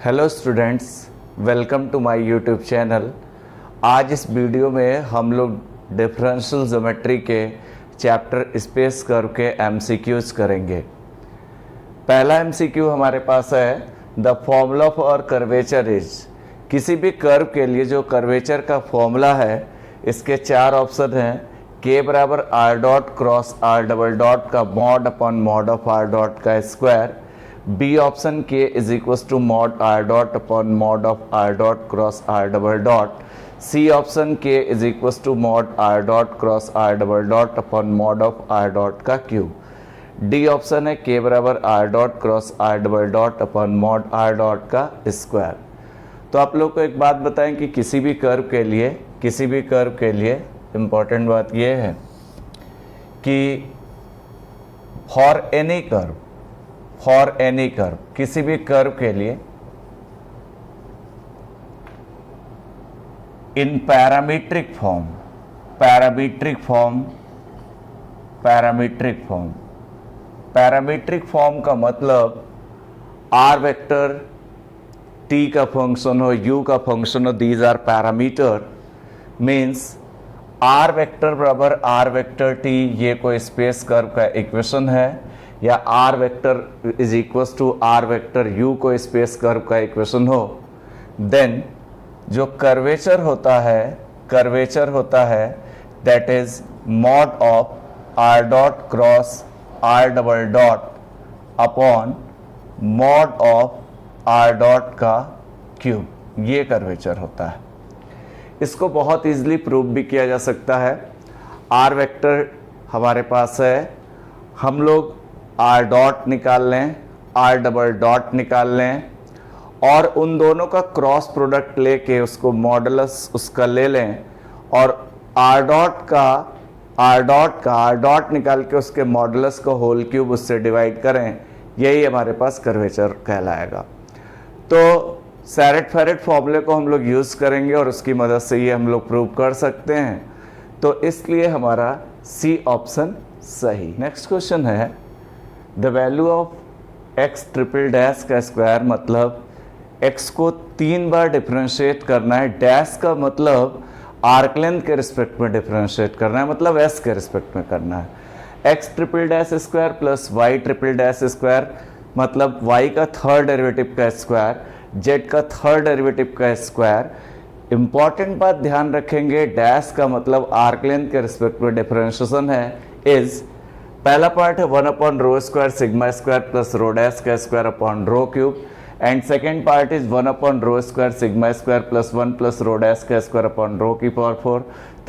Hello students, welcome to my YouTube channel. आज इस video में हम लोग डिफरेंशियल ज्योमेट्री के चैप्टर स्पेस कर्व के एमसीक्यूज करेंगे। पहला एमसीक्यू हमारे पास है the formula for curvature is. किसी भी कर्व के लिए जो कर्वेचर का फॉर्मूला है, इसके चार ऑप्शन हैं। के बराबर R dot cross are double dot का mod upon mod of are dot का square. B option K is equal to mod are dot upon mod of are dot cross are double dot. C option K is equal to mod are dot cross are double dot upon mod of are dot का cube. D option है K बराबर R dot cross are double dot upon mod are dot का square. तो आप लोग को एक बात बताएं कि किसी भी कर्व के लिए इम्पॉर्टेंट बात यह है कि फॉर एनी कर्व किसी भी कर्व के लिए इन पैरामीट्रिक फॉर्म का मतलब आर वेक्टर टी का फंक्शन हो, यू का फंक्शन हो, these are parameter. Means r vector बराबर आर वेक्टर टी, ये कोई स्पेस कर्व का इक्वेशन है, या r vector is equal to r vector u को स्पेस कर्व का इक्वेशन हो, देन जो कर्वेचर होता है that is mod of are dot cross are double dot upon mod of are dot का क्यूब, ये कर्वेचर होता है। इसको बहुत इजीली प्रूव भी किया जा सकता है। आर वेक्टर हमारे पास है, हम लोग आर डॉट निकाल लें, आर डबल डॉट निकाल लें और उन दोनों का क्रॉस प्रोडक्ट लेके उसको मॉडुलस उसका ले लें और आर डॉट निकाल के उसके मॉडुलस को होल क्यूब उससे डिवाइड करें, यही हमारे पास कर्वेचर कहलाएगा। तो सैरेट फेरेट फॉर्मूले को हम लोग यूज़ करेंगे और उसकी मदद से ये हम लोग प्रूव कर सकते हैं। तो इसलिए हमारा सी ऑप्शन सही। नेक्स्ट क्वेश्चन है the value of x triple dash का स्क्वायर, मतलब एक्स को 3 बार डिफरेंशिएट करना है। डैश का मतलब आर्क लेंथ के रिस्पेक्ट में डिफरेंशिएट करना है, मतलब एस के रिस्पेक्ट में करना है। X triple dash square plus y triple dash square, मतलब वाई का थर्ड डेरिवेटिव का स्क्वायर, जेड का थर्ड डेरिवेटिव का स्क्वायर। इंपॉर्टेंट बात ध्यान रखेंगे, डैश का मतलब आर्क लेंथ के रिस्पेक्ट में डिफरेंशिएशन है। इज पहला पार्ट है 1 upon rho square sigma square plus rho dash का square upon rho cube, and second part is 1 upon rho square sigma square plus 1 plus rho dash का square upon rho की power 4।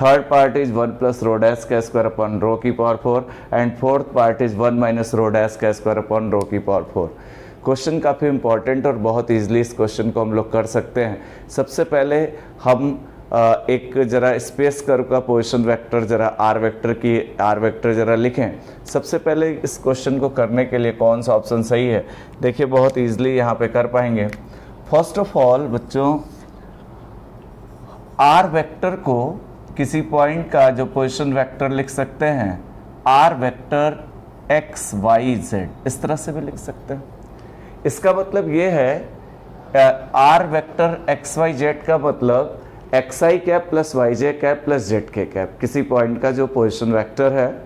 Third part is 1 plus rho dash का square upon rho की power 4, and fourth part is 1 minus rho dash का square upon rho की power 4। Question काफ़ी important और बहुत easily इस क्वेश्चन को हम लोग कर सकते हैं। सबसे पहले हम एक जरा स्पेस कर्व का पोजीशन वेक्टर जरा आर वेक्टर जरा लिखें। सबसे पहले इस क्वेश्चन को करने के लिए कौन सा ऑप्शन सही है, देखिए बहुत इजीली यहाँ पे कर पाएंगे। फर्स्ट ऑफ ऑल बच्चों, आर वेक्टर को किसी पॉइंट का जो पोजीशन वेक्टर लिख सकते हैं, r vector x Y z, इस तरह से भी लिख सकते हैं। इसका मतलब ये है r vector x Y z का मतलब x i cap plus y j cap plus z k cap. किसी पॉइंट का जो पोजीशन वेक्टर है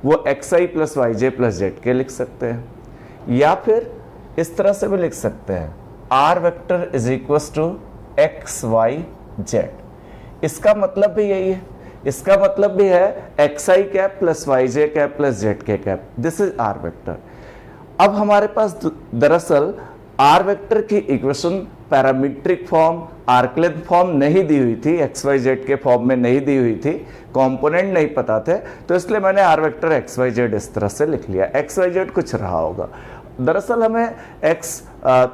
वो x i plus y j plus z k लिख सकते हैं, या फिर इस तरह से भी लिख सकते हैं r vector is equal to x Y z. इसका मतलब भी यही है, इसका मतलब भी है x i cap plus y j cap plus z k cap. This is r vector. अब हमारे पास दरअसल आर वेक्टर की equation parametric form, arc length form नहीं दी हुई थी, एक्स वाई जेड के फॉर्म में नहीं दी हुई थी, कंपोनेंट नहीं पता थे, तो इसलिए मैंने r vector x Y z इस तरह से लिख लिया। एक्स वाई जेड कुछ रहा होगा, दरअसल हमें एक्स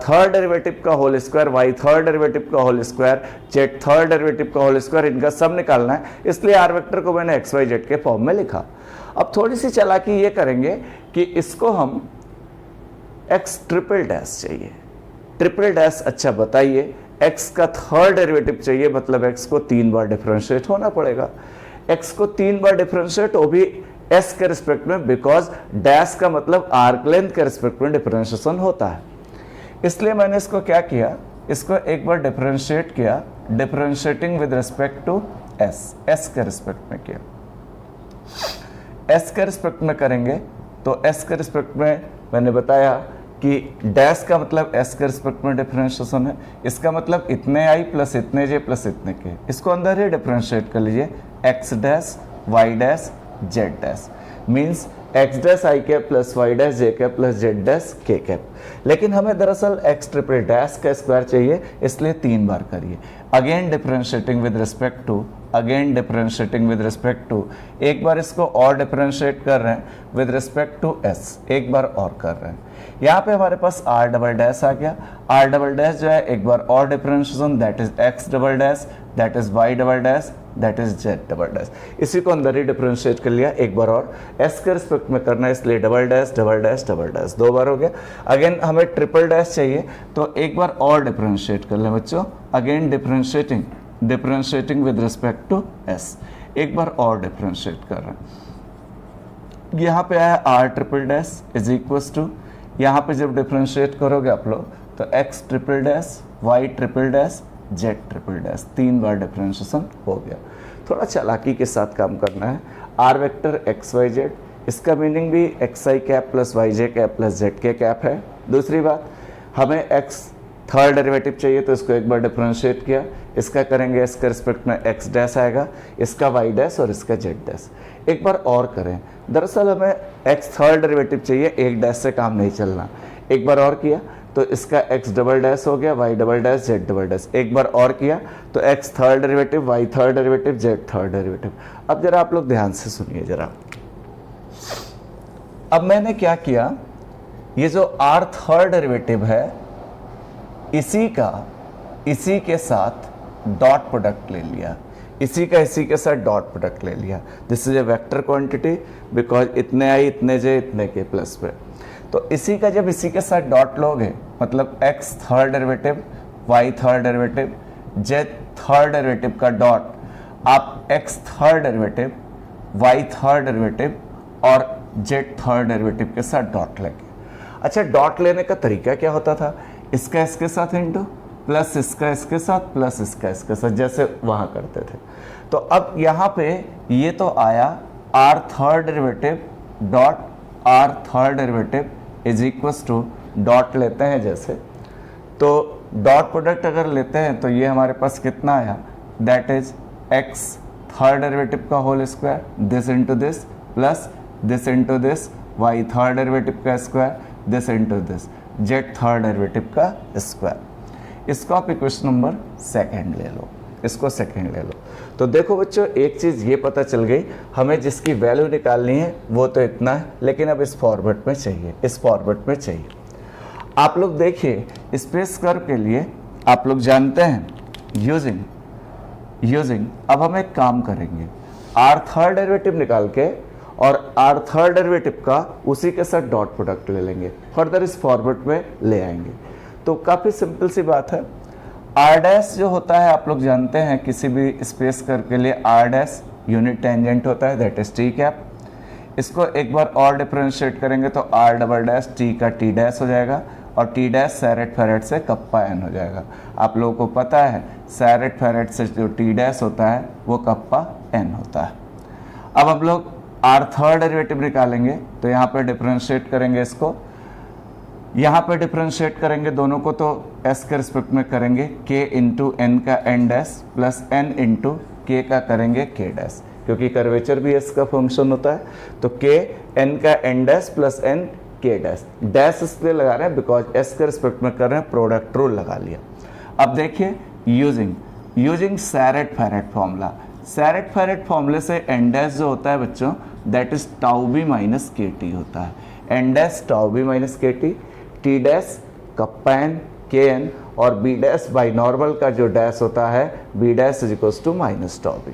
थर्ड डेरिवेटिव का whole square, Y third derivative का whole square, Z third derivative का होल स्क्वायर, इनका सब निकालना है, इसलिए आर वेक्टर को मैंने एक्स वाई जेड के फॉर्म में लिखा। अब थोड़ी सी चालाकी ये करेंगे कि इसको हम एक्स ट्रिपल डैश चाहिए, ट्रिपल डैश, अच्छा बताइए एक्स का थर्ड डेरिवेटिव चाहिए, मतलब एक्स को 3 बार डिफरेंशिएट होना पड़ेगा। एक्स को 3 बार डिफरेंशिएट, वो भी एस के रिस्पेक्ट में, बिकॉज डैश का मतलब आर्क लेंथ के रिस्पेक्ट में डिफरेंशिएशन होता है। इसलिए मैंने इसको क्या किया, इसको एक बार डिफरेंशिएट किया, differentiating with respect to s के रिस्पेक्ट में किया। एस के रिस्पेक्ट में करेंगे तो एस के रिस्पेक्ट में मैंने बताया कि डैश का मतलब एस के रिस्पेक्ट में डिफरेंशिएशन है, इसका मतलब इतने आई प्लस इतने जे प्लस इतने के, इसको अंदर ही डिफरेंशिएट कर लीजिए, x dash y dash z dash, means x dash i cap plus y dash j cap plus z dash k cap. लेकिन हमें दरअसल एक्स ट्रिपल डैश का स्क्वायर चाहिए, इसलिए 3 बार करिए। Again differentiating with respect to, again differentiating with respect to, एक बार इसको और डिफरेंशिएट कर रहे हैं विद रिस्पेक्ट टू एस, एक बार और कर रहे हैं। यहाँ पे हमारे पास आर डबल डैश आ गया, आर डबल डैश जो है एक बार और differentiation, that is x double dash, that is y double dash, that is z double dash. इसी को अंदर ही डिफरेंशिएट कर लिया, एक बार और एस के रिस्पेक्ट में करना है, इसलिए double dash double dash double dash 2 बार हो गया। अगेन हमें ट्रिपल डैश चाहिए तो एक बार और डिफरेंशिएट कर लें बच्चों, again differentiating with respect to s, एक बार और डिफरेंशिएट कर रहे हैं। यहाँ पे आया r triple dash is equals to, यहाँ पे जब डिफरेंशिएट करोगे आप लोग तो x triple dash y triple dash z triple dash, 3 बार डिफरेंशिएशन हो गया। थोड़ा चालाकी के साथ काम करना है। R vector x Y z, इसका मीनिंग भी x i cap plus y j cap plus z k cap है। दूसरी बात, हमें एक्स थर्ड डेरिवेटिव चाहिए तो इसको एक बार डिफरेंशिएट किया, इसका करेंगे इसके रिस्पेक्ट में एक्स डैश आएगा, इसका वाई डैश और इसका जेड डैश। एक बार और करें, दरअसल हमें एक्स थर्ड डेरिवेटिव चाहिए, एक डैश से काम नहीं चलना। एक बार और किया तो इसका x डबल डैश हो गया, y double dash Z double dash, एक बार और किया तो x third derivative y third derivative Z third derivative. अब जरा आप लोग ध्यान से सुनिए जरा, अब मैंने क्या किया, ये जो r थर्ड डेरिवेटिव है इसी के साथ डॉट प्रोडक्ट ले लिया, इसी के साथ डॉट प्रोडक्ट ले लिया। This is a vector quantity because इतने आई इतने जे इतने के प्लस पे, तो इसी का जब इसी के साथ डॉट लोगे मतलब x third derivative y third derivative z third derivative का डॉट आप x third derivative y third derivative और z थर्ड डेरिवेटिव के साथ डॉट लेंगे। अच्छा, डॉट लेने का तरीका क्या होता था, इसका इसके साथ इंटू प्लस इसका इसके साथ प्लस इसका इसके साथ, जैसे वहां करते थे। तो अब यहाँ पे ये तो आया r third derivative dot r third derivative is equals to dot लेते हैं जैसे, तो डॉट प्रोडक्ट अगर लेते हैं तो ये हमारे पास कितना आया, that is x third derivative का whole square, this into this plus this into this, y third derivative का square, this into this, z third derivative का स्क्वायर। इसको आप इक्वेशन नंबर 2 ले लो, इसको सेकंड ले लो। तो देखो बच्चों, एक चीज़ ये पता चल गई, हमें जिसकी वैल्यू निकालनी है वो तो इतना है, लेकिन अब इस फॉर्मेट में चाहिए, इस फॉर्मेट में चाहिए। आप लोग देखिए, स्पेस कर्व के लिए आप लोग जानते हैं यूजिंग अब हम एक काम करेंगे, आर थर्ड डेरिवेटिव निकाल के और आर थर्ड डेरिवेटिव का उसी के साथ डॉट प्रोडक्ट ले लेंगे, फर्दर इस फॉर्मेट में ले आएंगे। तो काफ़ी सिंपल सी बात है। आर डैश जो होता है आप लोग जानते हैं, किसी भी स्पेस कर्व के लिए आर डैश यूनिट टेंजेंट होता है, दैट इज टी कैप। इसको एक बार और डिफरेंशिएट करेंगे तो आर डबल डैश टी का टी डैश हो जाएगा और टी डैश सैरेट फेरेट से कप्पा एन हो जाएगा। आप लोगों को पता है सैरेट फेरेट से जो टी डैश होता है वो कप्पा एन होता है। अब हम लोग आर थर्ड डेरिवेटिव निकालेंगे तो यहाँ पे डिफरेंशिएट करेंगे, इसको यहाँ पे डिफरेंशिएट करेंगे दोनों को, तो s के रिस्पेक्ट में करेंगे k इंटू एन का N dash plus n into के का करेंगे k डैश, क्योंकि कर्वेचर भी s का फंक्शन होता है। तो k n का N dash plus n k dash, dash इसलिए लगा रहे हैं बिकॉज s के रिस्पेक्ट में कर रहे हैं, प्रोडक्ट रूल लगा लिया। अब देखिए using Serret Frenet formula, Serret Frenet फॉर्मूले से एन डैश जो होता है बच्चों that is tau B minus के टी होता है, N dash tau B minus के T, T dash kappa N K N और बी डैश बाई नॉर्मल का जो डैश होता है B dash is equals to minus tau B.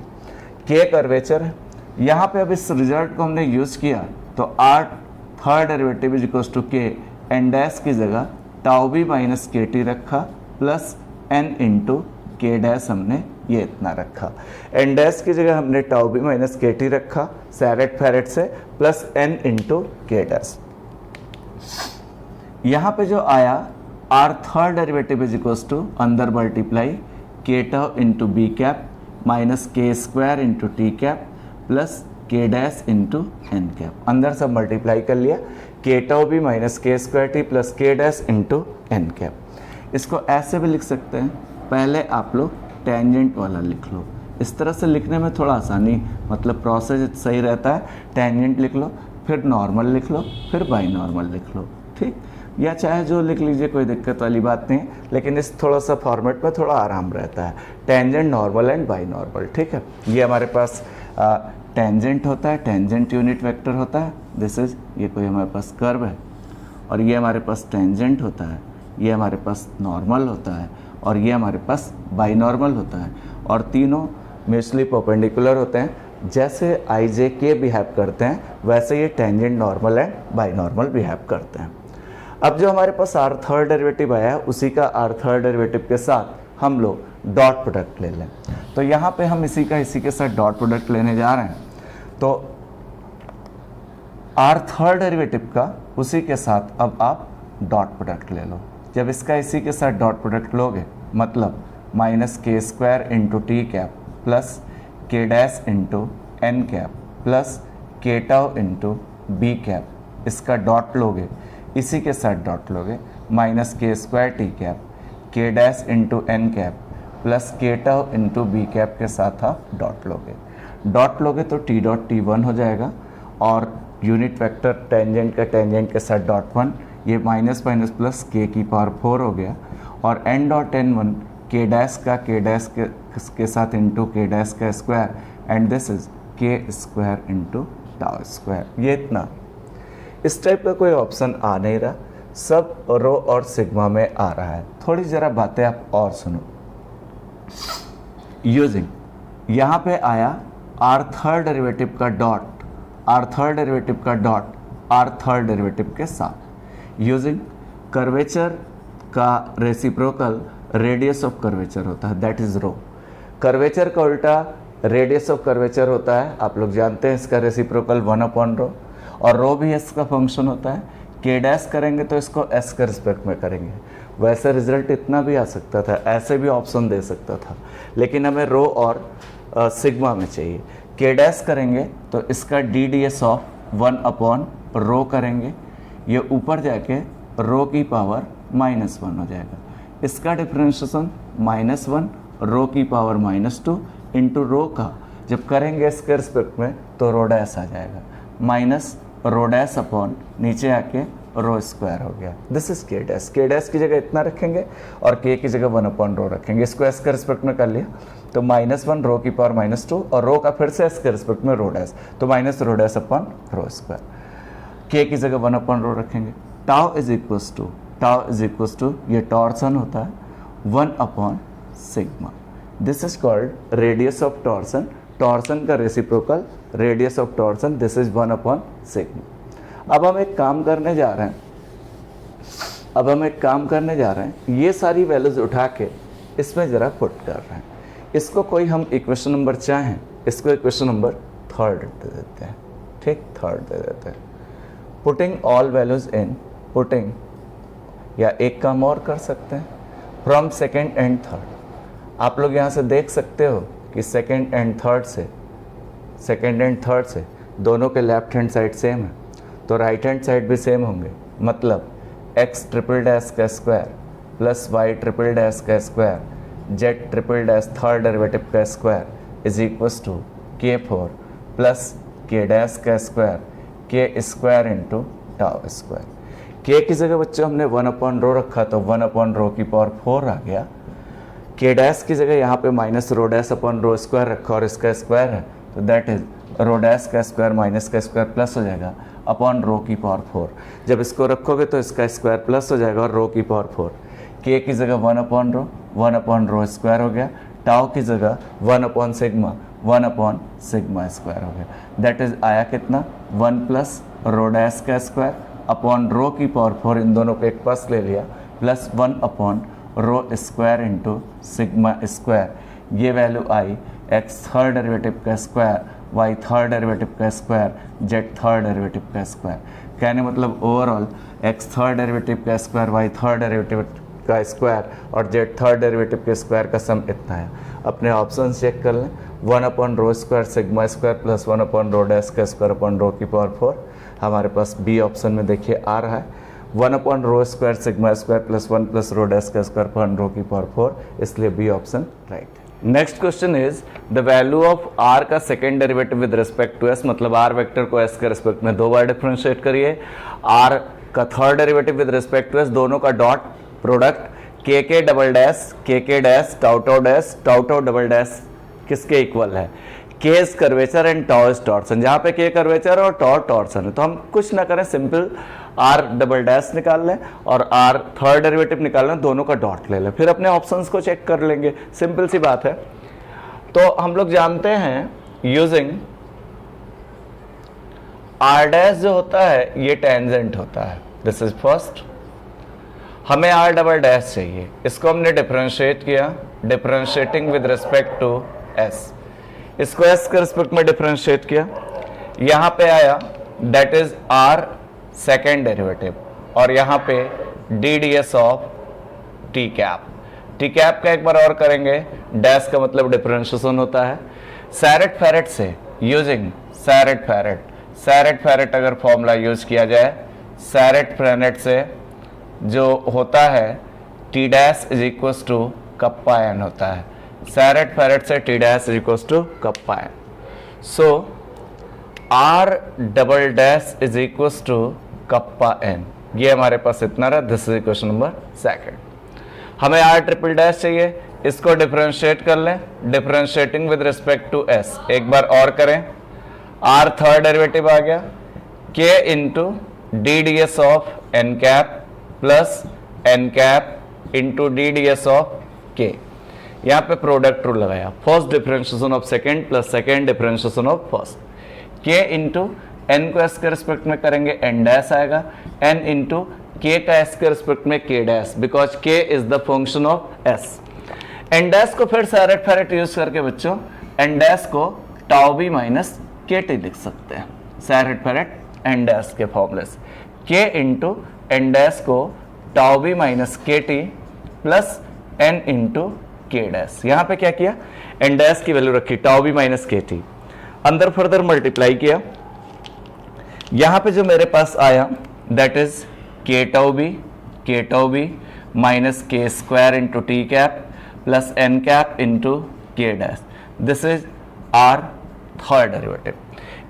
K curvature है, यहाँ पे अब इस रिजल्ट को हमने यूज किया तो r third derivative is equals to k n dash की जगह टाउ बी माइनस के टी रखा प्लस एन इंटू के डैश हमने ये इतना रखा, एन डैश की जगह हमने टाउ बी माइनस के टी रखा सैरेट फेरेट से प्लस एन इंटू के डैश। यहाँ पे जो आया r third derivative is equals to अंदर multiply k tau into B cap minus के square into T cap plus के डैश इंटू एन कैप। अंदर सब मल्टीप्लाई कर लिया, के टाउ भी माइनस के स्क्वायर टी प्लस के डैश इंटू एन कैप। इसको ऐसे भी लिख सकते हैं, पहले आप लोग टेंजेंट वाला लिख लो। इस तरह से लिखने में थोड़ा आसानी, मतलब प्रोसेस सही रहता है। टेंजेंट लिख लो, फिर नॉर्मल लिख लो, फिर बाई नॉर्मल लिख लो, ठीक। या चाहे जो लिख लीजिए, कोई दिक्कत वाली बात नहीं, लेकिन इस थोड़ा सा फॉर्मेट में थोड़ा आराम रहता है। Tangent, normal and by normal, ठीक है। ये हमारे पास टेंजेंट होता है, टेंजेंट यूनिट वेक्टर होता है। दिस इज, ये कोई हमारे पास कर्व है, और ये हमारे पास टेंजेंट होता है, ये हमारे पास नॉर्मल होता है, और ये हमारे पास बाई नॉर्मल होता है। और तीनों म्यूचुअली परपेंडिकुलर होते हैं। जैसे आई जे के बिहेव करते हैं वैसे ये tangent, normal and by normal behave करते हैं। अब जो हमारे पास आर थर्ड डेरिवेटिव आया है, उसी का आर थर्ड डेरिवेटिव के साथ हम लोग डॉट प्रोडक्ट ले लें। तो यहाँ पे हम इसी के साथ डॉट प्रोडक्ट लेने जा रहे हैं। तो आर थर्ड डेरिवेटिव का उसी के साथ अब आप डॉट प्रोडक्ट ले लो। जब इसका इसी के साथ डॉट प्रोडक्ट लोगे, मतलब माइनस के square into T cap plus के dash into N cap plus के टाउ इंटू बी कैप, इसका डॉट लोगे, इसी के साथ डॉट लोगे, माइनस के स्क्वायर टी कैप के dash into N cap plus के टाउ इंटू बी कैप के साथ आप डॉट लोगे। डॉट लोगे तो टी डॉट टी वन हो जाएगा, और यूनिट वेक्टर टेंजेंट का टेंजेंट के साथ डॉट वन, ये माइनस माइनस प्लस के की पावर 4 हो गया, और एन डॉट एन वन के डैश का के डैश के साथ इंटू के डैश का स्क्वायर, एंड दिस इज के स्क्वायर इंटू टाउ स्क्वायर। ये इतना, इस टाइप का कोई ऑप्शन आ नहीं रहा, सब रो और सिग्मा में आ रहा है। थोड़ी ज़रा बातें आप और सुनो। यूजिंग, यहाँ पे आया आर थर्ड डेरिवेटिव का डॉट, आर थर्ड डेरिवेटिव का डॉट आर थर्ड डेरिवेटिव के साथ। यूजिंग कर्वेचर का रेसिप्रोकल रेडियस ऑफ कर्वेचर होता है, दैट इज रो। कर्वेचर का उल्टा रेडियस ऑफ कर्वेचर होता है, आप लोग जानते हैं। इसका रेसिप्रोकल 1/रो, और रो भी इसका फंक्शन होता है। के डैश करेंगे तो इसको एस के रिस्पेक्ट में करेंगे। वैसे रिजल्ट इतना भी आ सकता था, ऐसे भी ऑप्शन दे सकता था, लेकिन हमें रो और सिग्मा में चाहिए। के डैश करेंगे तो इसका डी डी एस ऑफ 1/रो करेंगे, ये ऊपर जाके रो की पावर -1 हो जाएगा। इसका डिफ्रेंशिएशन -1 रो की पावर -2 इंटू रो का जब करेंगे इसके रिस्पेक्ट में तो रो डैश आ जाएगा, माइनस रो डैश अपॉन नीचे आके रो स्क्वायर हो गया। This is k dash. के डैश की जगह इतना रखेंगे और के की जगह 1/रो रखेंगे। इसको एस के रिस्पेक्ट में कर लिया तो -1 रो की पावर -2, और रो का फिर से एस के रिस्पेक्ट में रो डैश, तो minus rho dash upon rho square. K की जगह 1/रो रखेंगे। टाउ इज इक्वल्स टू ये टॉर्सन होता है 1/सिग्मा। This is called radius of torsion. Torsion का reciprocal radius of torsion, this is 1/सिग्मा। अब हम एक काम करने जा रहे हैं, ये सारी वैल्यूज उठा के इसमें ज़रा पुट कर रहे हैं। इसको कोई हम इक्वेशन नंबर चाहें, इसको इक्वेशन नंबर 3 दे देते हैं, ठीक, 3 दे देते हैं। Putting all values in, putting, या एक काम और कर सकते हैं, फ्रॉम सेकेंड एंड थर्ड। आप लोग यहाँ से देख सकते हो कि सेकेंड एंड थर्ड से दोनों के लेफ्ट हैंड साइड सेम है, तो राइट हैंड साइड भी सेम होंगे। मतलब x ट्रिपल डैश का square plus y triple dash का square z triple dash third derivative का square is equals to k4 plus k dash का square k square into tau square. k की जगह बच्चों हमने 1/रो रखा तो 1/रो की पावर 4 आ गया। k डैश की जगह यहाँ पे minus rho dash upon rho square रखा और इसका स्क्वायर है, तो दैट इज रो डैश का स्क्वायर माइनस का स्क्वायर प्लस हो जाएगा अपॉन रो की पावर 4। जब इसको रखोगे तो इसका स्क्वायर प्लस हो जाएगा और रो की पावर 4। k की जगह 1/रो स्क्वायर हो गया। टाउ की जगह 1/सिग्मा स्क्वायर हो गया। दैट इज आया कितना, 1 प्लस रो डैश का स्क्वायर अपॉन रो की पावर 4, इन दोनों को एक पास ले लिया, प्लस 1/रो स्क्वायर इंटू सिग्मा स्क्वायर। ये वैल्यू आई x थर्ड डेरिवेटिव का स्क्वायर, y थर्ड डेरिवेटिव का स्क्वायर, z थर्ड डेरिवेटिव का स्क्वायर। कहने मतलब ओवरऑल x थर्ड डेरिवेटिव का स्क्वायर, y थर्ड डेरिवेटिव का स्क्वायर और जेड थर्ड डेरिवेटिव के स्क्वायर का सम इतना है। अपने ऑप्शन चेक कर लें, 1/रो स्क्वायर सिग्मा स्क्वायर प्लस 1/रो डैश का स्क्वायर अपॉन रो की पावर 4 हमारे पास बी ऑप्शन में देखिए आ रहा है। 1/रो square sigma square plus 1 plus rho dash का स्क्वायर अपॉन रो की पावर 4, इसलिए बी ऑप्शन राइट है। Next question is the value of R का second derivative with respect to S, मतलब आर वेक्टर को एस के रिस्पेक्ट में 2 बार डिफरेंशिएट करिए। आर का third derivative with respect to S, दोनों का डॉट प्रोडक्ट के double dash tau tau double dash किसके इक्वल है, के is curvature and tau is torsion. जहां पे के कर्वेचर और टाउ टॉर्सन है तो हम कुछ ना करें, सिंपल आर डबल डैश निकाल लें और आर थर्ड डेरिवेटिव निकाल लें, दोनों का डॉट ले लें, फिर अपने ऑप्शंस को चेक कर लेंगे, सिंपल सी बात है। तो हम लोग जानते हैं यूजिंग आर डैश जो होता है ये टेंजेंट होता है, दिस इज फर्स्ट। हमें आर डबल डैश चाहिए, इसको हमने डिफरेंशिएट किया, differentiating with respect to s, इसको एस के रिस्पेक्ट में डिफरेंशिएट किया, यहां पे आया that is r second derivative और यहां पे d d s of t cap. T cap का एक बार और करेंगे, डैश का मतलब डिफरेंशिएशन होता है। सैरेट फेरेट से यूजिंग सैरेट फेरेट अगर फॉर्मूला यूज किया जाए, सैरेट फेरेट से जो होता है t dash is equal to kappa N होता है, सैरेट फेरेट से t dash is equal to kappa n. So r double dash is equal to kappa n, ये हमारे पास इतना रहा, this is question number second. हमें आर ट्रिपल डैश चाहिए, इसको डिफरेंशिएट कर लें, differentiating with respect to s, एक बार और करें, आर थर्ड डेरिवेटिव आ गया, k into d d s of n cap plus N cap into d d s of k, यहां पे प्रोडक्ट रूल लगाया, first differentiation of second plus second differentiation of first, k into n को S के respect में करेंगे n dash आएगा, n into के का एस के रिस्पेक्ट में k dash, because k is the function of s. N dash को फिर सैरेट फेरेट यूज करके बच्चों एन डैश को टाउ बी माइनस के टी लिख सकते हैं, सैरेट फेरेट एन डैश के फॉर्मूले से, के इंटू एन डैश को टाउ बी माइनस के टी प्लस एन इंटू के डैश। यहां पे क्या किया, एन डैश की वैल्यू रखी टाउ बी माइनस के टी, अंदर फर्दर मल्टीप्लाई किया, यहां पे जो मेरे पास आया that is K tau B minus के square into T cap plus N cap into के dash, this is R third derivative.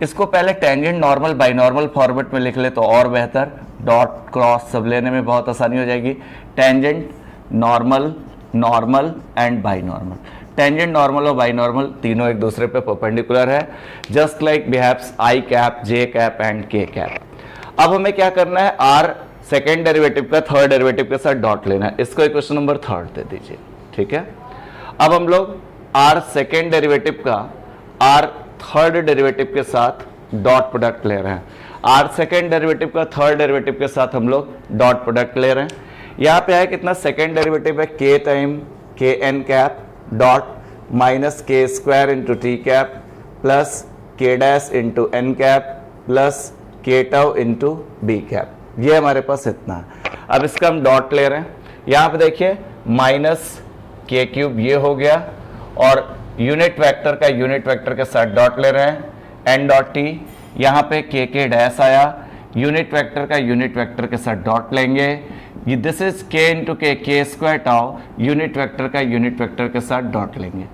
इसको पहले टेंजेंट नॉर्मल बाइनॉर्मल फॉर्मेट में लिख ले तो और बेहतर, डॉट क्रॉस सब लेने में बहुत आसानी हो जाएगी। Tangent normal normal and binormal, tangent normal और बाइनॉर्मल तीनों एक दूसरे पे परपेंडिकुलर है, just like behaves I cap J cap and K cap. अब हमें क्या करना है, आर सेकेंड डेरिवेटिव का थर्ड डेरिवेटिव के साथ डॉट लेना है, इसको इक्वेशन नंबर थर्ड दे दीजिए, ठीक है। अब हम लोग आर सेकेंड डेरिवेटिव का आर थर्ड डेरिवेटिव के साथ डॉट प्रोडक्ट ले रहे हैं, आर सेकेंड डेरिवेटिव का थर्ड डेरिवेटिव के साथ हम लोग डॉट प्रोडक्ट ले रहे हैं। यहां पे है कितना, सेकेंड डेरिवेटिव है के time K N cap dot minus के square into T cap plus के dash into N cap plus के टाउ इंटू बी कैप, ये हमारे पास इतना है। अब इसका हम डॉट ले रहे हैं, यहां पे देखिए माइनस के क्यूब ये हो गया और यूनिट वेक्टर का यूनिट वेक्टर के साथ डॉट ले रहे हैं, एन डॉट टी, यहां पे के डैश आया, यूनिट वेक्टर का यूनिट वेक्टर के साथ डॉट लेंगे, ये दिस इज के इंटू के स्क्वायर टाउ, यूनिट वेक्टर का यूनिट वेक्टर के साथ डॉट लेंगे।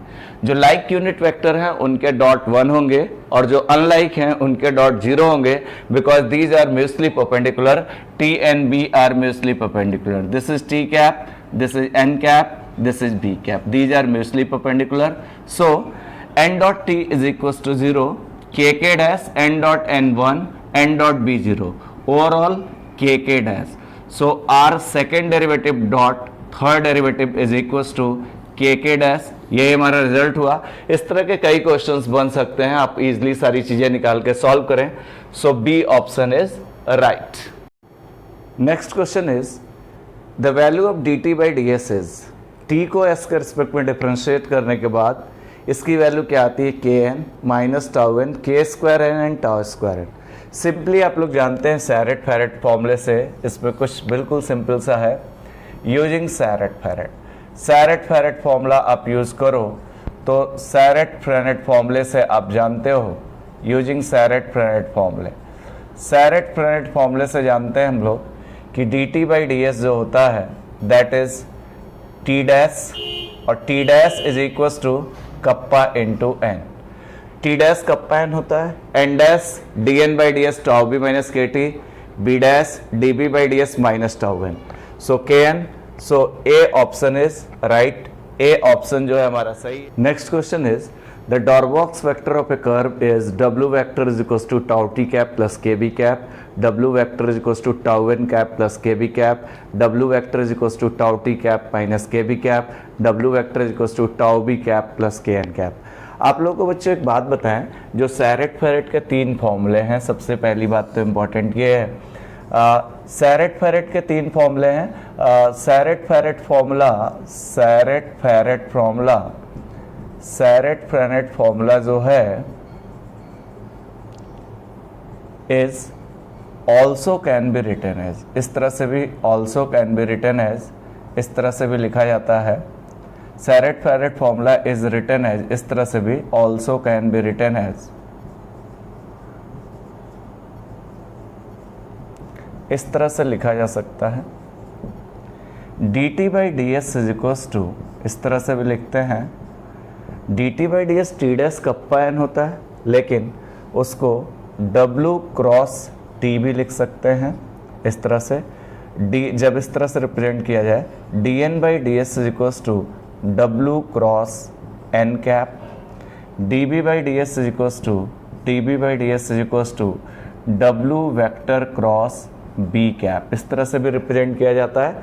जो लाइक यूनिट वेक्टर हैं उनके डॉट 1 होंगे और जो अनलाइक हैं उनके डॉट 0 होंगे, because these are mutually perpendicular, t and b are mutually perpendicular, this is T cap, this is n cap, this is b cap, these are mutually perpendicular, so n dot t is equals to 0, k dash n dot n1 n dot b 0, overall k dash, so r second derivative dot third derivative is equals to k dash, ये हमारा result हुआ। इस तरह के कई questions बन सकते हैं, आप इजीली सारी चीजें निकाल के सॉल्व करें, so B option is right. Next question is the value of dt by ds is, t को s के रिस्पेक्ट में डिफ्रेंशिएट करने के बाद इसकी वैल्यू क्या आती है, K N minus tau N K square N and tau square N. Simply आप लोग जानते हैं सैरेट फेरेट फॉर्मूले से, इस पर कुछ बिल्कुल सिंपल सा है, using Serret Frenet. Serret Frenet formula आप यूज करो तो सैरेट फ्रेनेट फॉर्मूले से आप जानते हो, यूजिंग सैरेट फ्रेनेट फॉर्मूले, सैरेट फ्रेनेट फॉर्मूले से जानते हैं हम लोग कि dt बाई डी एस जो होता है दैट इज टी डैश, और T dash is equal to kappa into N. T dash kappa N होता है, N dash D N by D S tau B minus के T, B dash D B by D S minus tau N, so K N. So A option is right, A option जो है हमारा सही। Next question is the Darboux vector of a curve is w vector is equal to tau T cap plus के B cap, w vector is equal to tau N cap plus के B cap, w vector is equal to tau T cap minus K B cap, w vector is equal to tau B cap plus K N cap. आप लोगों को बच्चों एक बात बताएं, जो Surratt ferret के 3 फॉर्मूले हैं, सबसे पहली बात तो इम्पॉर्टेंट ये है, सैरेट फेरेट के 3 फॉर्मूले हैं। Serret Frenet formula, Serret Frenet formula, Serret Frenet formula जो है is also can be written as, इस तरह से भी also can be written as, इस तरह से भी लिखा जाता है। Serret Frenet formula is written as, इस तरह से भी also can be written as, इस तरह से लिखा जा सकता है। dt by D s is equals to, इस तरह से भी लिखते हैं, dt by D s t dash kappa N होता है, लेकिन उसको w क्रॉस t भी लिख सकते हैं इस तरह से। d जब इस तरह से रिप्रेजेंट किया जाए, dn by D s is equals to w cross n cap, db by D s is equals to db by D s is equals to w vector cross b cap, इस तरह से भी represent किया जाता है।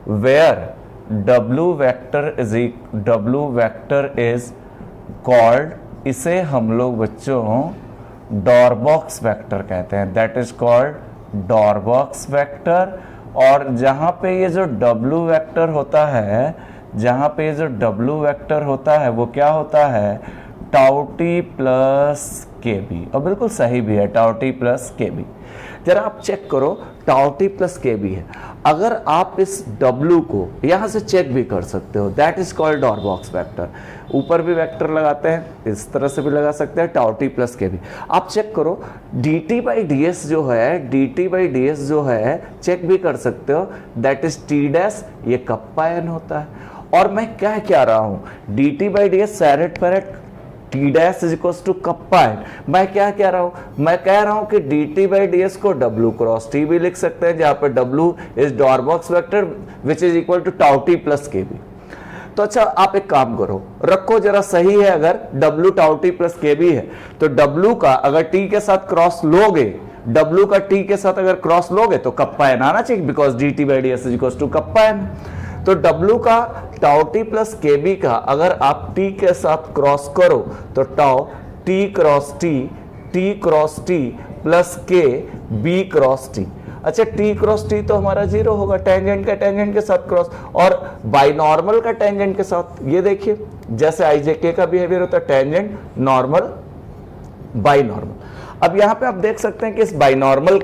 Where w vector is called, इसे हम लोग बच्चों डॉर्बॉक्स वेक्टर कहते हैं, that is called Darboux vector. और जहां पे ये जो w वेक्टर होता है, जहां पे ये जो w वेक्टर होता है वो क्या होता है, टाउ टी प्लस के बी, और बिल्कुल सही भी है, टाउ टी प्लस के बी। जरा आप चेक करो, टाउ टी प्लस के बी है, अगर आप इस w को यहां से चेक भी कर सकते हो, that is called Darboux vector. ऊपर भी वेक्टर लगाते हैं, इस तरह से भी लगा सकते हैं, टाउ टी प्लस के बी। आप चेक करो, dt बाई डी एस जो है, dt बाई डी एस जो है, चेक भी कर सकते हो, दैट इज टी डैश, ये कप्पा एन होता है। और मैं क्या रहा हूं, dt by D s Serret Frenet t dash is equal to kappa n. मैं क्या कह रहा हूं, मैं कह रहा हूं कि dt बाई डी एस को w क्रॉस t भी लिख सकते हैं, जहां पर w is Darboux vector which is equal to tau T plus के बी। तो अच्छा, आप एक काम करो, रखो जरा सही है, अगर w टाउ टी प्लस के बी है तो w का अगर t के साथ क्रॉस लोगे, w का t के साथ अगर क्रॉस लोगे तो कप्पा एन आना चाहिए, because dt by D s is equal to kappa n. तो w का टाउ टी प्लस के बी का अगर आप t के साथ क्रॉस करो तो tau t cross t plus k b cross t। अच्छा, t क्रॉस t तो हमारा 0 होगा, टेंजेंट का टेंजेंट के साथ क्रॉस, और बाइनॉर्मल का टेंजेंट के साथ, ये देखिए जैसे IJK का बिहेवियर होता है, टेंजेंट नॉर्मल बाइनॉर्मल। अब यहां पे आप देख सकते हैं कि इस बाइनॉर्मल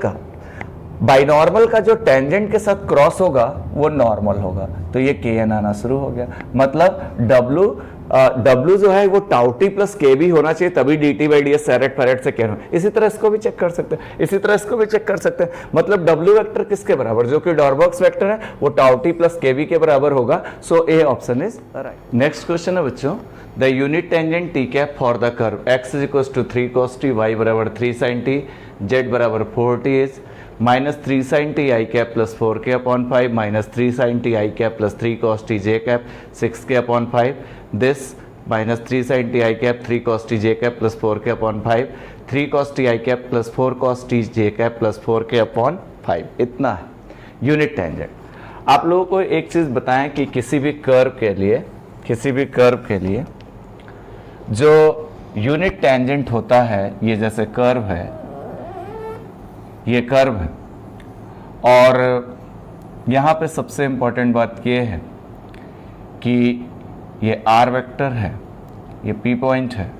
का जो टेंजेंट के साथ क्रॉस होगा वो नॉर्मल होगा, तो ये kn आना शुरू हो गया। मतलब w जो है वो टाउ टी प्लस के बी होना चाहिए, तभी dt by D s Serret Frenet से kn। इसी तरह इसको भी चेक कर सकते हैं, इसी तरह इसको भी चेक कर सकते हैं। मतलब w वेक्टर किसके बराबर, जो कि डॉर्बॉक्स वेक्टर है, वो टाउ टी प्लस के बी के बराबर होगा। So A option is right. Next question है बच्चों, the unit tangent T cap for the curve x is equal to 3 cos t, y बराबर 3 sin t, z बराबर 4t is minus 3 sin t i cap plus 4k upon 5 minus 3 sin t i cap plus 3 cos t j cap 6k upon 5, this minus 3 sin t i cap 3 cos t j cap plus 4k upon 5, 3 cos t i cap plus 4 cos t j cap plus 4k upon 5, इतना है unit tangent. आप लोगों को एक चीज़ बताएं कि किसी भी कर्व के लिए जो यूनिट टेंजेंट होता है, ये जैसे कर्व है, ये कर्व है, और यहाँ पे सबसे इम्पोर्टेंट बात ये है कि ये r वेक्टर है, ये p पॉइंट है,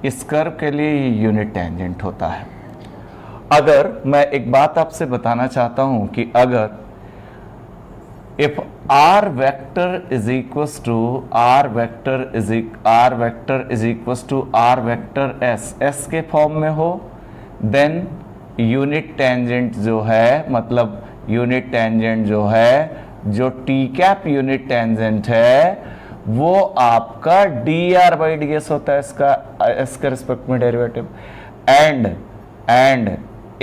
इस कर्व के लिए ये यूनिट टेंजेंट होता है। अगर मैं एक बात आपसे बताना चाहता हूँ कि अगर if r vector is equals to r vector is equals to r vector s के फॉर्म में हो, देन यूनिट टेंजेंट जो है, मतलब यूनिट टेंजेंट जो है, जो टी कैप यूनिट टेंजेंट है, वो आपका d r by D s होता है, इसका एस के रिस्पेक्ट में derivative. And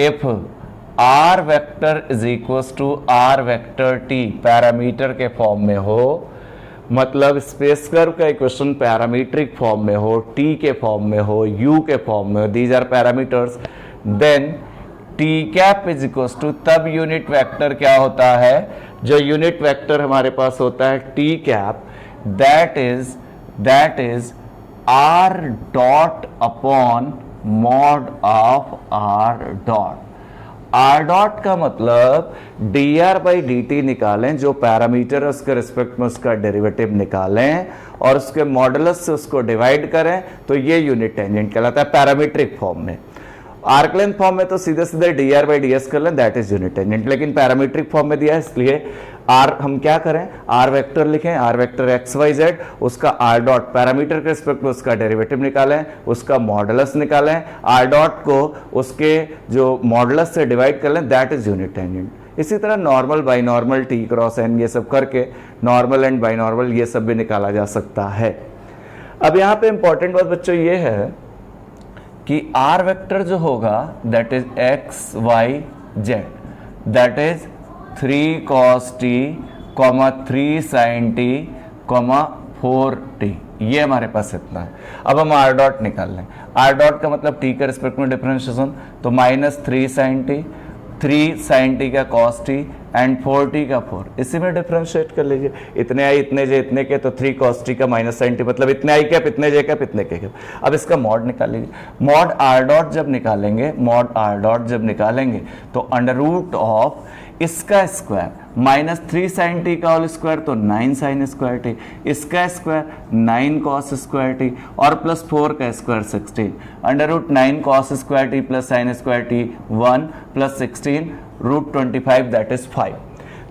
if r vector is equals to r vector t parameter के फॉर्म में हो, मतलब स्पेस कर्व का इक्वेशन पैरामीट्रिक फॉर्म में हो, टी के फॉर्म में हो, यू के फॉर्म में हो, these are parameters, then t cap is equals to, तब यूनिट वेक्टर क्या होता है, जो यूनिट वेक्टर हमारे पास होता है T cap, that is are dot upon mod of R dot. Are dot का मतलब D r by D T निकालें, जो पैरामीटर है उसके रिस्पेक्ट में उसका डेरिवेटिव निकालें और उसके मॉडुलस से उसको डिवाइड करें, तो ये यूनिट टेंजेंट कहलाता है पैरामीट्रिक फॉर्म में। आर्क लेंथ फॉर्म में तो सीधे सीधे d r by D s कर लें, दैट इज यूनिट टेंजेंट, लेकिन पैरामीट्रिक फॉर्म में दिया है, इसलिए आर हम क्या करें, आर वेक्टर लिखें, r vector x Y z, उसका आर डॉट पैरामीटर के रिस्पेक्ट में उसका डेरिवेटिव निकालें, उसका मॉडुलस निकालें, आर डॉट को उसके जो मॉडुलस से डिवाइड कर लें, दैट इज यूनिट टेंजेंट। इसी तरह normal binormal t cross n ये सब करके नॉर्मल एंड बाई नॉर्मल ये सब भी निकाला जा सकता है। अब यहाँ पे इंपॉर्टेंट बात बच्चों ये है कि आर वेक्टर जो होगा that is x Y z, that is 3 cos t, 3 sin t, 4 t, ये हमारे पास इतना है। अब हम आर डॉट निकाल लें, आर डॉट का मतलब t के रिस्पेक्ट में डिफरेंशिएशन, तो -3 sin t, 3 sin t का cos t एंड 4t का 4, इसी में डिफरेंशिएट कर लीजिए, इतने आई इतने जे इतने के, तो 3 cos t का -sin t, मतलब इतने आई कैप इतने जे कैप इतने के कैप। अब इसका मॉड निकाल लीजिए, मॉड आर डॉट जब निकालेंगे, मॉड आर डॉट जब निकालेंगे तो अंडर रूट ऑफ इसका स्क्वायर -3 sin t का होल स्क्वायर, तो 9 sin स्क्वायर t, इसका स्क्वायर 9 cos स्क्वायर t और प्लस 4 का square 16, under root 9 cos square t plus sin square t 1 plus 16 root 25, that is 5।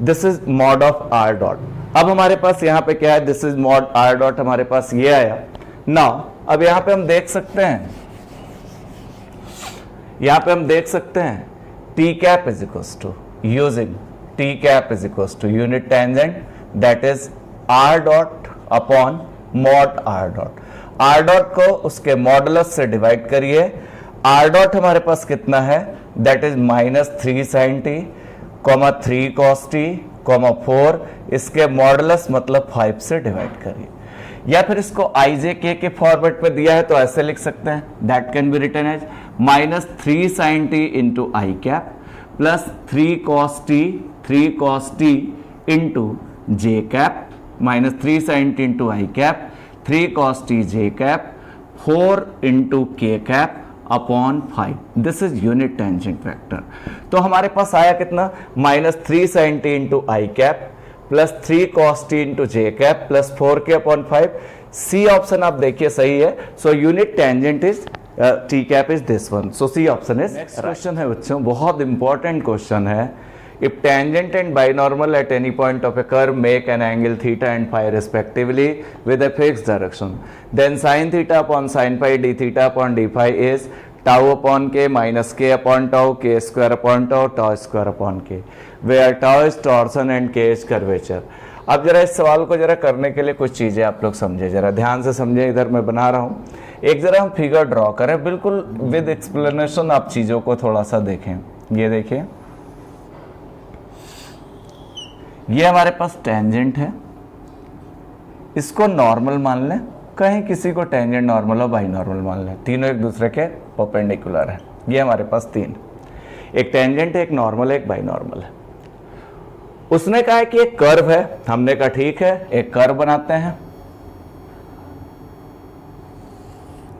This is mod of are dot. अब हमारे पास यहाँ पे क्या है, this is mod are dot, हमारे पास ये आया। नाउ अब यहाँ पे हम देख सकते हैं, यहाँ पे हम देख सकते हैं t cap is equals to, using t cap is equals to unit tangent, that is r dot upon mod r dot। r dot को उसके मॉडुलस से डिवाइड करिए, r dot हमारे पास कितना है, that is -3 sin t, 3 cos t, 4, इसके modulus मतलब 5 से डिवाइड करिए, या फिर इसको i j k के फॉर्मेट में दिया है तो ऐसे लिख सकते हैं, that can be written as -3 sin t into i cap plus 3 cos t into J cap, -3 sin t into I cap, 3 cos t J cap, 4 into K cap upon 5, this is unit tangent vector. तो हमारे पास आया कितना, -3 sin t into I cap plus 3 cos t into J cap plus 4 K upon 5। C option आप देखिए सही है, so unit tangent is T cap is this one, so C option is. Next question है बच्चों, बहुत important question है। If tangent and binormal at any point of a curve make an angle theta and phi respectively with a fixed direction, then sin theta upon sin phi D theta upon D phi is tau upon K minus के upon tau, K square upon tau, tau square upon k, where tau is torsion and k is curvature. अब जरा इस सवाल को जरा करने के लिए कुछ चीजें आप लोग समझे, जरा ध्यान से समझे, इधर मैं बना रहा हूं, एक जरा हम फिगर ड्रॉ करें बिल्कुल विद एक्सप्लेनेशन, आप चीजों को थोड़ा सा देखें। ये देखिए, ये हमारे पास टेंजेंट है, इसको नॉर्मल मान लें, कहीं किसी को टेंजेंट नॉर्मल और बाई नॉर्मल मान लें, तीनों एक दूसरे के परपेंडिकुलर है। ये हमारे पास तीन, एक टेंजेंट है, एक नॉर्मल है, एक बाई नॉर्मल है। उसने कहा है कि एक कर्व है, हमने कहा ठीक है एक कर्व बनाते हैं,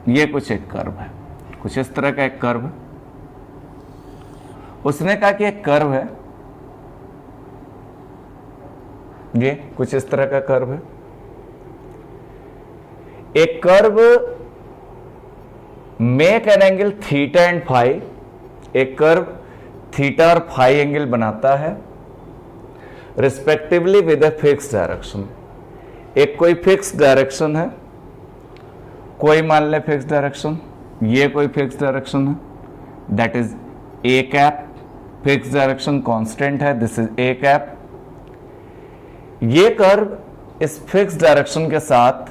ये कुछ एक कर्व है, कुछ इस तरह का एक कर्व है। उसने कहा कि एक कर्व है, ये कुछ इस तरह का कर्व है। एक curve make an angle theta and phi, एक कर्व थीटा और फाई एंगल बनाता है respectively with a fix direction. एक कोई फिक्स डायरेक्शन है, कोई मान ले फिक्स डायरेक्शन, ये कोई फिक्स डायरेक्शन है, that is A cap, fix direction constant है, दिस इज ए कैप। ये कर्व इस फिक्स डायरेक्शन के साथ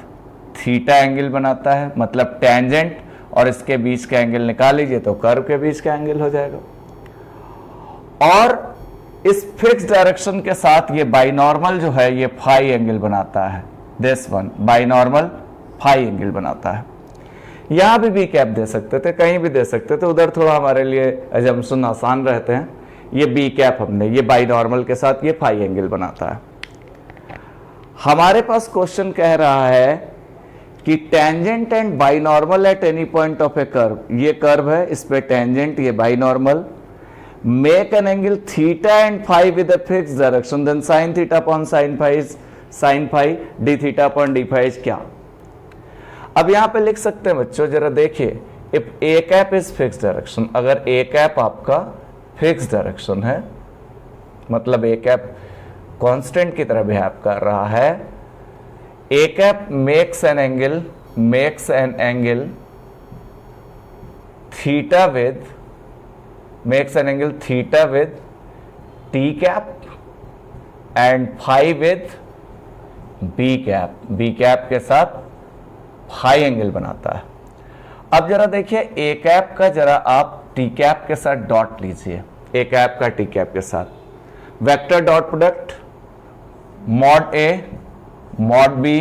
थीटा एंगल बनाता है, मतलब टेंजेंट और इसके बीच का एंगल निकाल लीजिए तो कर्व के बीच का एंगल हो जाएगा। और इस फिक्स डायरेक्शन के साथ ये बाइनॉर्मल जो है ये फाई एंगल बनाता है, दिस वन बाइनॉर्मल फाई एंगल बनाता है। यहां भी बी कैप दे सकते थे, कहीं भी दे सकते थे, उधर थोड़ा हमारे लिए अजम्पशन आसान रहते हैं। ये बी कैप हमने, ये बाइनॉर्मल के साथ ये फाई एंगल बनाता है। हमारे पास क्वेश्चन कह रहा है कि tangent and binormal at any point of a curve, ये कर्व है, इस पे टेंजेंट, ये binormal, make an angle theta and phi with a fix direction, then sine theta upon sine phi D theta upon D phi क्या। अब यहां पे लिख सकते हैं बच्चों, जरा देखिए, if A cap is fix direction, अगर ए कैप आपका फिक्स डायरेक्शन है, मतलब ए कैप कांस्टेंट की तरह बिहेव कर रहा है, A cap makes an angle theta with T cap and phi with B cap के साथ फाई एंगल बनाता है। अब जरा देखिए, ए कैप का जरा आप टी कैप के साथ डॉट लीजिए, ए कैप का टी कैप के साथ, vector dot product mod A mod B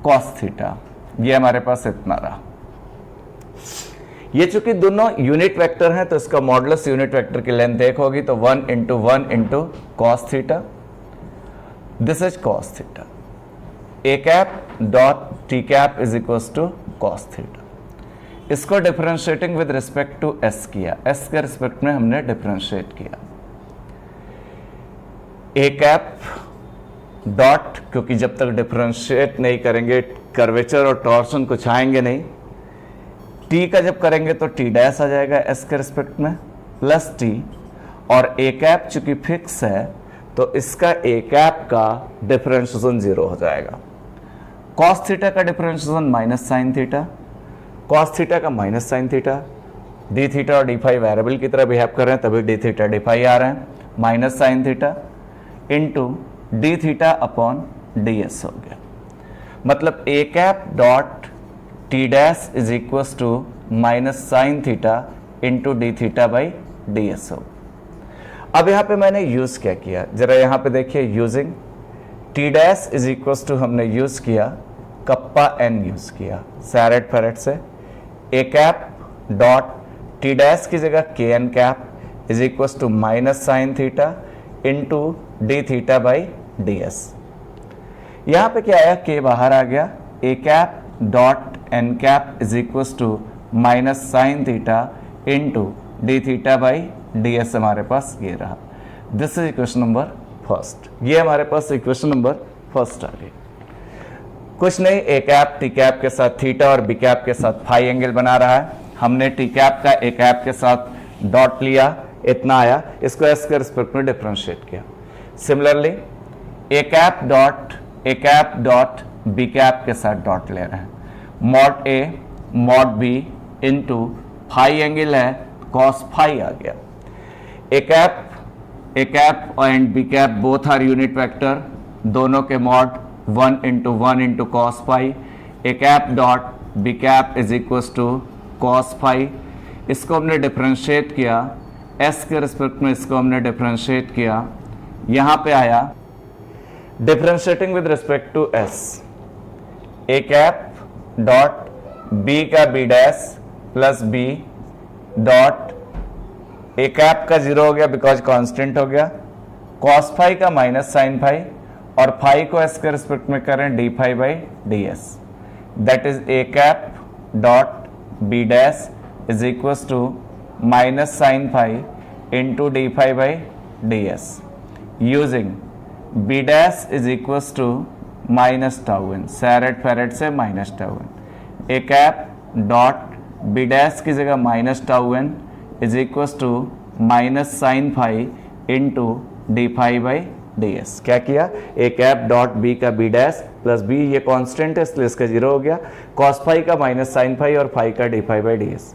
cos theta, ये हमारे पास इतना रहा। ये चूंकि दोनों यूनिट वेक्टर हैं तो इसका मॉडुलस यूनिट वेक्टर की लेंथ एक होगी, तो 1 into cos theta, this is cos theta. A cap dot T cap is equal to cos theta. इसको differentiating with respect to S किया, एस के रिस्पेक्ट में हमने डिफरेंशिएट किया। ए कैप डॉट, क्योंकि जब तक डिफरेंशिएट नहीं करेंगे कर्वेचर और टॉर्सन कुछ आएंगे नहीं, टी का जब करेंगे तो टी डैश आ जाएगा एस के रिस्पेक्ट में, प्लस टी, और ए कैप चूंकि फिक्स है तो इसका ए कैप का डिफरेंशिएशन 0 हो जाएगा। कॉस थीटा का differentiation minus sine theta, cos theta का minus sine theta, D theta और डी फाई वेरिएबल की तरह बिहेव कर रहे हैं तभी डी थीटा डी फाई आ रहे हैं, minus sine theta into D theta upon D S हो गया। मतलब A cap dot T dash is equal to minus sine theta into D theta by D S हो। अब यहां पे मैंने यूज क्या किया, जरा यहां पे देखिए, using T dash is equal to हमने यूज किया कप्पा एन यूज किया सैरेट फेरेट से, A cap dot T dash की जगह K N cap is equal to minus sine theta into D theta by D S. यहां पे क्या आया, के बाहर आ गया, A cap dot N cap is equal to minus sine theta into D theta by D S हमारे पास ये रहा। This is equation number first, ये हमारे पास इक्वेशन नंबर फर्स्ट आ गई। कुछ नहीं, ए कैप टी कैप के साथ थीटा और बी कैप के साथ फाई एंगल बना रहा है, हमने टी कैप का ए कैप के साथ डॉट लिया, इतना आया, इसको एस के रिस्पेक्ट में डिफरेंशिएट किया। Similarly A cap dot B cap के साथ डॉट ले रहे हैं, mod A mod B into phi angle है कॉस फाई आ गया। A cap and B cap both are unit vector, दोनों के mod 1 into cos phi, A cap dot B cap is equal to cos phi. इसको हमने differentiate किया, S के respect में इसको हमने डिफरेंशिएट किया, यहां पे आया differentiating with respect to S, A cap dot B का B dash plus B dot A cap का 0 हो गया बिकॉज कांस्टेंट हो गया, कॉस फाई का माइनस साइन फाई, और फाई को एस के रिस्पेक्ट में करें D phi by D S, that is A cap dot B dash is equal to minus sine phi into D phi by D S, using B dash is equal to minus tau N, Serret Frenet से minus tau N, A cap dot B dash की जगह minus tau N is equal to minus sine phi into D phi by D S. क्या किया, A cap dot B का B dash plus B, ये constant है इसलिए इसका zero हो गया, कॉस फाई का माइनस साइन फाई और फाई का D phi by D S.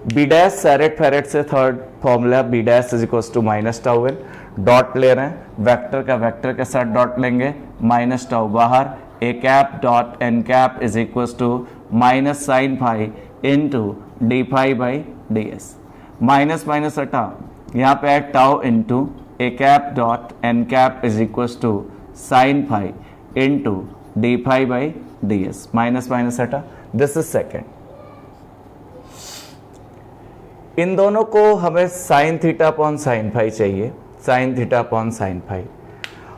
B dash सेरेट Frenet से third formula, b dash is equal to minus tau n, dot ले रहे हैं, वेक्टर का वेक्टर के साथ डॉट लेंगे, माइनस टाउ बाहर, A cap dot N cap is equal to minus sine phi into D phi by D S. Minus minus हटा, यहाँ पे है tau into A cap dot N cap is equal to sine phi into D phi by D S. Minus minus हटा, this is second. इन दोनों को हमें sine theta upon sine phi चाहिए, sine theta upon sine phi.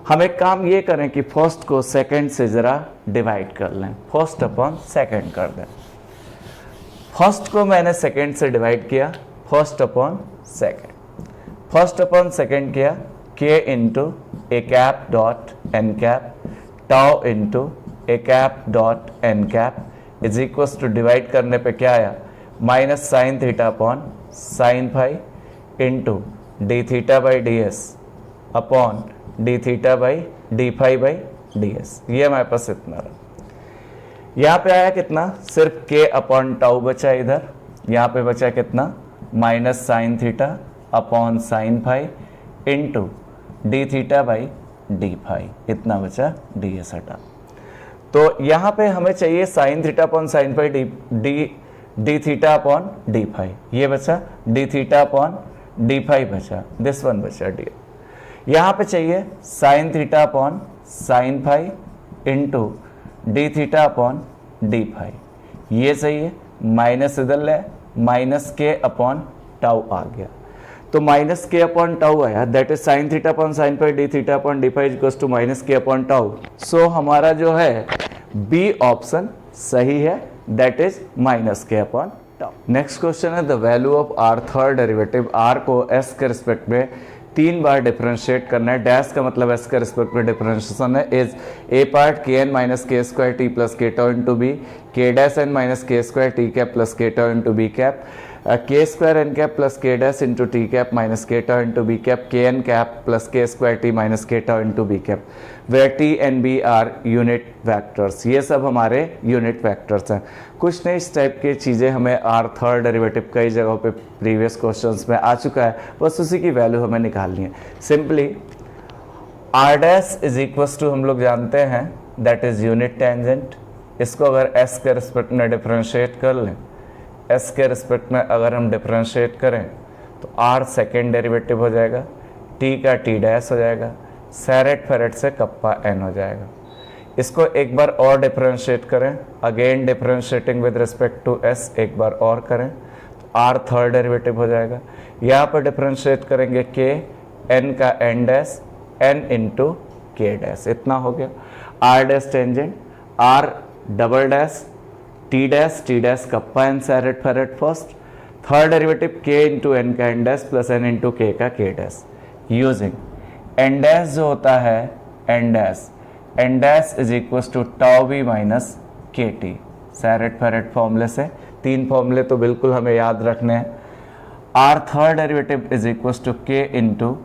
हम एक काम ये करें कि फर्स्ट को सेकेंड से जरा डिवाइड कर लें, फर्स्ट अपॉन सेकेंड कर दें। फर्स्ट को मैंने सेकेंड से डिवाइड किया, first upon second, first upon second किया, k into A cap dot N cap tau into A cap dot N cap is equal to, divide करने पे क्या आया, minus sine theta upon sine phi into D theta by D s upon d theta by d phi by D s. ये हमारे पास इतना रहा। यहाँ पे आया कितना, सिर्फ के अपॉन टाउ बचा, इधर यहाँ पे बचा कितना, minus sine theta upon sine phi into D theta by d phi, इतना बचा, डी एस हटा। तो यहाँ पे हमें चाहिए sine theta upon sine phi D theta upon D phi, ये बचा, d theta upon D phi बचा, दिस वन बचा डी। यहाँ पे चाहिए sine theta upon sine phi into D theta upon D phi, ये चाहिए, माइनस इधर ले, माइनस के अपॉन टाउ आ गया, तो माइनस के अपॉन टाउ आया, that is sine theta upon sine phi D theta upon D phi equals to minus के अपॉन टाउ। सो हमारा जो है बी ऑप्शन सही है, दैट इज माइनस के अपॉन टाउ। नेक्स्ट क्वेश्चन है the value of r third derivative, r को S के रिस्पेक्ट में 3 बार डिफरेंशिएट करना है, डैश का मतलब एस के रिस्पेक्ट में डिफरेंशिएशन है, is a part k N minus के स्क्वायर टी प्लस के tau into b, k dash n minus के स्क्वायर टी कैप प्लस के tau into B cap, k square n cap plus के dash into T cap minus k tau into B cap, k N cap plus k square t minus k tau into B cap, where t and b are unit vectors. ये सब हमारे unit vectors हैं। कुछ नहीं, इस type की चीज़ें हमें आर थर्ड डेरिवेटिव कई जगहों पे प्रीवियस क्वेश्चंस में आ चुका है, बस उसी की वैल्यू हमें निकालनी है। Simply r dash is equal to हम लोग जानते हैं दैट इज यूनिट टेंजेंट, इसको अगर एस के रिस्पेक्ट में डिफरेंशिएट कर लें, एस के रिस्पेक्ट में अगर हम डिफरेंशिएट करें तो आर सेकेंड डेरिवेटिव हो जाएगा, टी का टी डैश हो जाएगा, सेरेट फेरेट से कप्पा एन हो जाएगा। इसको एक बार और डिफरेंशिएट करें, again differentiating with respect to s एक बार और करें तो आर थर्ड डेरिवेटिव हो जाएगा। यहाँ पर डिफरेंशिएट करेंगे के एन का एन डैश एन इंटू के डैश, इतना हो गया। R dash tangent, R double dash T dash kappa N Serret Frenet first, third derivative K into N का N dash plus N into के का के डैश, यूजिंग एन डैश जो होता है N dash is equal to tau B minus के t, Serret Frenet फॉर्मूले से 3 फॉर्मूले तो बिल्कुल हमें याद रखने हैं। R third derivative is equal to k into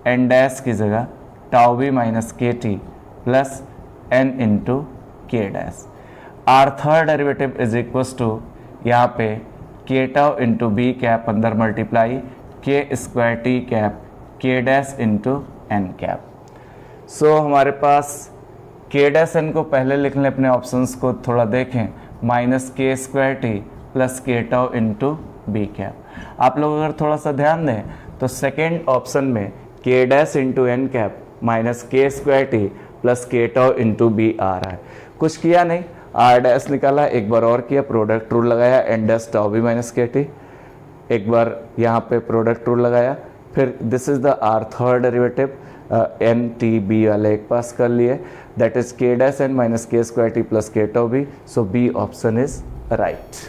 N dash की जगह टाउ बी माइनस के टी प्लस एन इंटू के dash. R third derivative is equals to यहाँ पे k tau into B cap अंदर multiply k square T cap के dash into N cap. So हमारे पास के डैश एन को पहले लिख लें, अपने ऑप्शंस को थोड़ा देखें, माइनस के स्क्वायर टी प्लस के टाउ इंटू बी कैप। आप लोग अगर थोड़ा सा ध्यान दें तो सेकेंड ऑप्शन में k dash into N cap minus के स्क्वायर टी प्लस के टाउ इंटू बी आ रहा है। कुछ किया नहीं, आर डैश निकाला, एक बार और किया, प्रोडक्ट रूल लगाया, n dash tau B minus के टी, एक बार यहाँ पे प्रोडक्ट रूल लगाया, फिर this is the r third derivative, n t b वाले एक पास कर लिए, that is k dash n minus के स्क्वायर टी प्लस के tau b. So B option is right.